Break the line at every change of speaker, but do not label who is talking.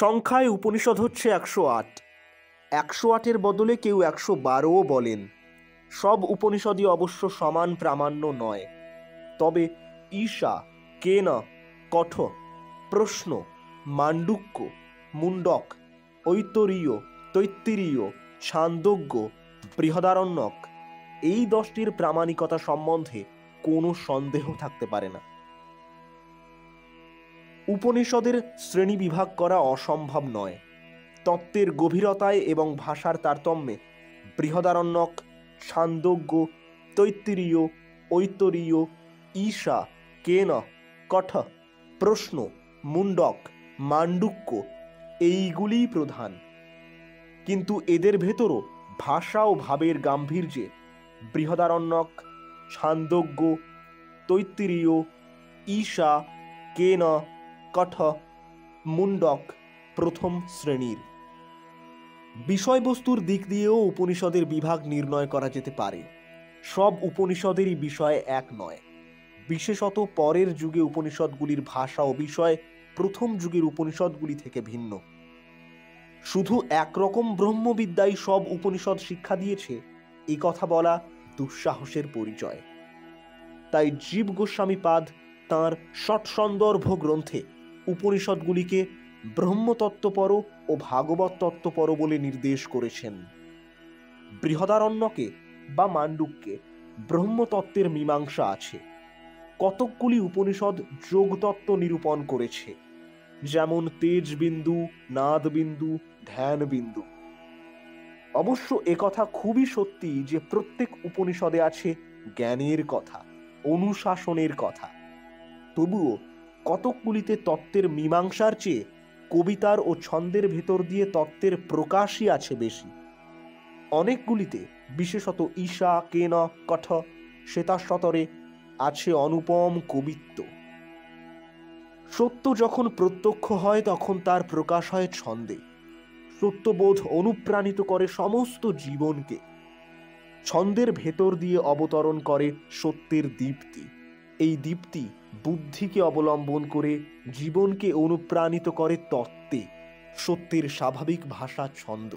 সংখ্যায় উপনিষদ হচ্ছে ১০৮। ১০৮-এর বদলে কেউ ১১২ও বলেন। সব উপনিষদই অবশ্য সমান প্রামাণ্য নয়। তবে ঈশা, কেন, কঠ, প্রশ্ন, মাণ্ডুক্য, মুণ্ডক, ঐতরীয়, তৈত্তিরীয়, ছান্দোগ্য, বৃহদারণ্যক এই ১০টির প্রামাণিকতা সম্বন্ধে কোনো সন্দেহ থাকতে পারে না। উপনিষদের শ্রেণী বিভাগ করা অসম্ভব নয়। তত্ত্বের গভীরতায় এবং ভাষার তারতম্যে বৃহদারণ্যক, ছান্দোগ্য, তৈত্তিরীয়, ঐতরীয়, ঈশা, কেন, কঠ, প্রশ্ন, মুণ্ডক, মাণ্ডুক্য এইগুলিই প্রধান। কিন্তু এদের ভেতরও ভাষা ও ভাবের গাম্ভীর্যে বৃহদারণ্যক, ছান্দোগ্য, তৈত্তিরীয়, ঈশা, কেন, কঠ, মুণ্ডক প্রথম শ্রেণীর। বিষয়বস্তুর দিক দিয়েও উপনিষদের বিভাগ নির্ণয় করা যেতে পারে। সব উপনিষদেরই বিষয় এক নয়। বিশেষত পরের যুগে উপনিষদগুলির ভাষা ও বিষয় প্রথম যুগের উপনিষদগুলি থেকে ভিন্ন। শুধু একরকম ব্রহ্মবিদ্যাই সব উপনিষদ শিক্ষা দিয়েছে এ কথা বলা দুঃসাহসের পরিচয়। তাই জীব গোস্বামীপাদ তাঁর ষটসন্দর্ভ গ্রন্থে উপনিষদগুলিকে ব্রহ্মতত্ত্বপর ও ভাগবত তত্ত্বপর বলে নির্দেশ করেছেন। বৃহদারণ্যকে বা মাণ্ডুক্যে ব্রহ্মতত্ত্বের মীমাংসা আছে। কতকগুলি উপনিষদ যোগতত্ত্ব নিরূপণ করেছে, যেমন তেজবিন্দু, নাদবিন্দু, ধ্যানবিন্দু। অবশ্য একথা খুবই সত্যি যে প্রত্যেক উপনিষদে আছে জ্ঞানের কথা, অনুশাসনের কথা। তবুও কতকগুলিতে তত্ত্বের মীমাংসার চেয়ে কবিতার ও ছন্দের ভেতর দিয়ে তত্ত্বের প্রকাশই আছে বেশি। অনেকগুলিতে, বিশেষত ঈশা, কেন, কঠ, শ্বেতাশ্বতরে আছে অনুপম কবিত্ব। সত্য যখন প্রত্যক্ষ হয় তখন তার প্রকাশ হয় ছন্দে। সত্যবোধ অনুপ্রাণিত করে সমস্ত জীবনকে। ছন্দের ভেতর দিয়ে অবতরণ করে সত্যের দীপ্তি। এই দীপ্তি বুদ্ধিকে অবলম্বন করে জীবনকে অনুপ্রাণিত করে তত্ত্বে, সত্যের স্বাভাবিক ভাষা ছন্দ।